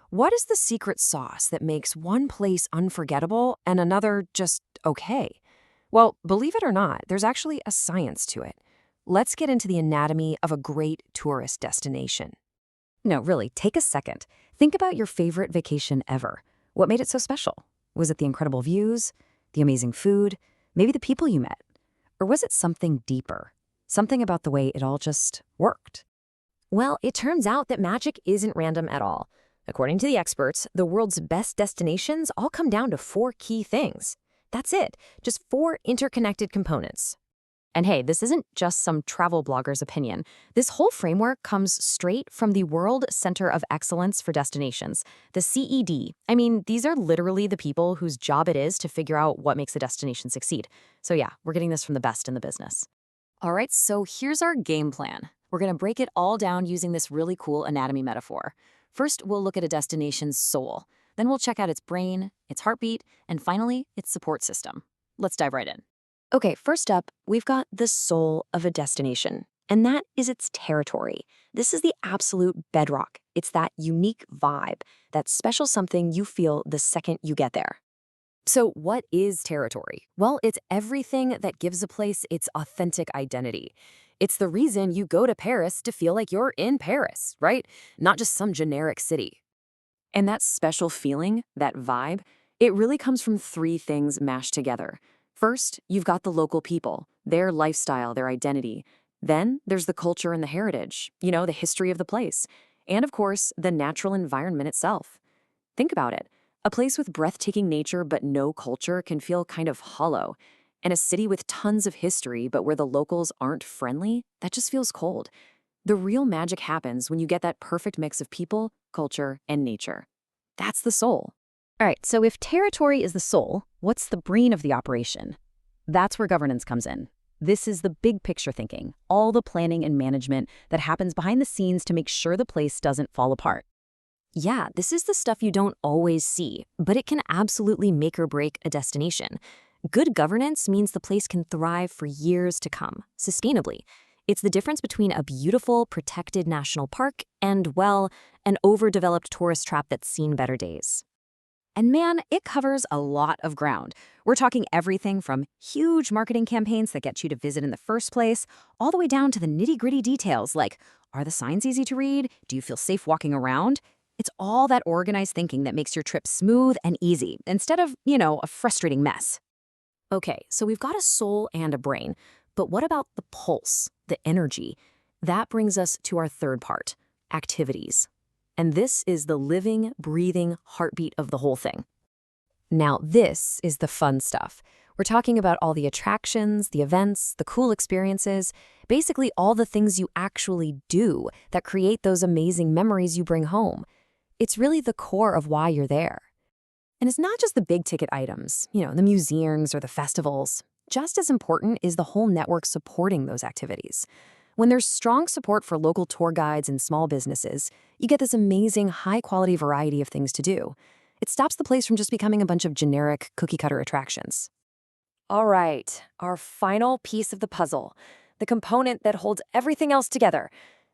What is the secret sauce that makes one place unforgettable and another just okay? Well, believe it or not, there's actually a science to it. Let's get into the anatomy of a great tourist destination. No, really, take a second. Think about your favorite vacation ever. What made it so special? Was it the incredible views, the amazing food, maybe the people you met? Or was it something deeper? Something about the way it all just worked? Well, it turns out that magic isn't random at all. According to the experts, the world's best destinations all come down to four key things. That's it, just four interconnected components. And hey, this isn't just some travel blogger's opinion. This whole framework comes straight from the World Center of Excellence for Destinations, the CED. I mean, these are literally the people whose job it is to figure out what makes a destination succeed. So yeah, we're getting this from the best in the business. All right, so here's our game plan. We're going to break it all down using this really cool anatomy metaphor. First, we'll look at a destination's soul. Then we'll check out its brain, its heartbeat, and finally, its support system. Let's dive right in. Okay, first up, we've got the soul of a destination, and that is its territory. This is the absolute bedrock. It's that unique vibe, that special something you feel the second you get there. So what is territory? Well, it's everything that gives a place its authentic identity. It's the reason you go to Paris to feel like you're in Paris, right? Not just some generic city. And that special feeling, that vibe, it really comes from three things mashed together. First, you've got the local people, their lifestyle, their identity. Then there's the culture and the heritage, the history of the place. And of course, the natural environment itself. Think about it. A place with breathtaking nature but no culture can feel kind of hollow. And a city with tons of history but where the locals aren't friendly, that just feels cold. The real magic happens when you get that perfect mix of people, culture, and nature. That's the soul. All right, so if territory is the soul, what's the brain of the operation? That's where governance comes in. This is the big picture thinking, all the planning and management that happens behind the scenes to make sure the place doesn't fall apart. Yeah, this is the stuff you don't always see, but it can absolutely make or break a destination. Good governance means the place can thrive for years to come, sustainably. It's the difference between a beautiful, protected national park and, well, an overdeveloped tourist trap that's seen better days. And man, it covers a lot of ground. We're talking everything from huge marketing campaigns that get you to visit in the first place, all the way down to the nitty-gritty details like, are the signs easy to read? Do you feel safe walking around? It's all that organized thinking that makes your trip smooth and easy, instead of, a frustrating mess. Okay, so we've got a soul and a brain, but what about the pulse, the energy? That brings us to our third part, activities. And this is the living, breathing heartbeat of the whole thing. Now, this is the fun stuff. We're talking about all the attractions, the events, the cool experiences, basically all the things you actually do that create those amazing memories you bring home. It's really the core of why you're there. And it's not just the big ticket items, the museums or the festivals. Just as important is the whole network supporting those activities. When there's strong support for local tour guides and small businesses, you get this amazing high-quality variety of things to do. It stops the place from just becoming a bunch of generic cookie-cutter attractions. All right, our final piece of the puzzle, the component that holds everything else together.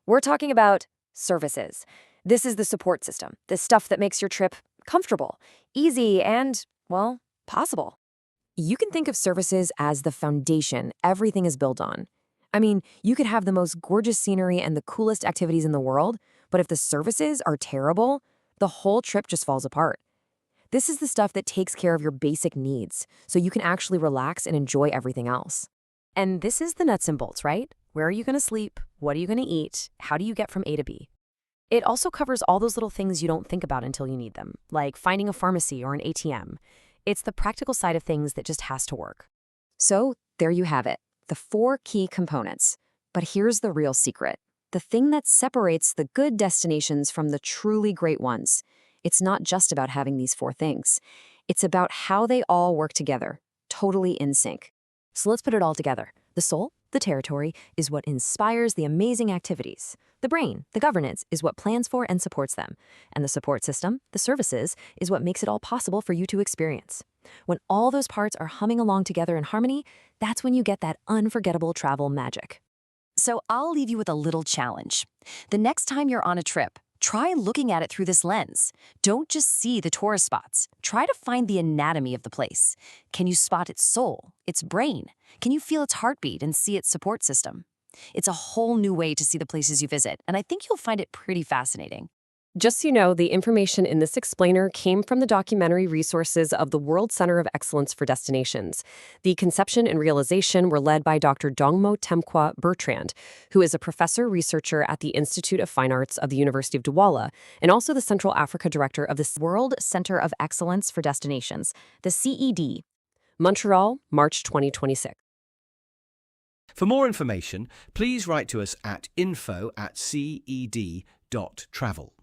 We're talking about services. This is the support system, the stuff that makes your trip comfortable, easy, and, well, possible. You can think of services as the foundation everything is built on. I mean, you could have the most gorgeous scenery and the coolest activities in the world, but if the services are terrible, the whole trip just falls apart. This is the stuff that takes care of your basic needs, so you can actually relax and enjoy everything else. And this is the nuts and bolts, right? Where are you going to sleep? What are you going to eat? How do you get from A to B? It also covers all those little things you don't think about until you need them, like finding a pharmacy or an ATM. It's the practical side of things that just has to work. So there you have it, the four key components. But here's the real secret, the thing that separates the good destinations from the truly great ones. It's not just about having these four things. It's about how they all work together, totally in sync. So let's put it all together. The soul, the territory, is what inspires the amazing activities. The brain, the governance, is what plans for and supports them. And the support system, the services, is what makes it all possible for you to experience. When all those parts are humming along together in harmony, that's when you get that unforgettable travel magic. So I'll leave you with a little challenge. The next time you're on a trip, Try looking at it through this lens. Don't just see the tourist spots. Try to find the anatomy of the place. Can you spot its soul, its brain? Can you feel its heartbeat and see its support system? It's a whole new way to see the places you visit, and I think you'll find it pretty fascinating. Just so you know, the information in this explainer came from the documentary resources of the World Center of Excellence for Destinations. The conception and realization were led by Dr. Dongmo Temkwa Bertrand, who is a professor researcher at the Institute of Fine Arts of the University of Douala, and also the Central Africa director of the World Center of Excellence for Destinations, the CED. Montreal, March 2026. For more information, please write to us at info@ced.travel.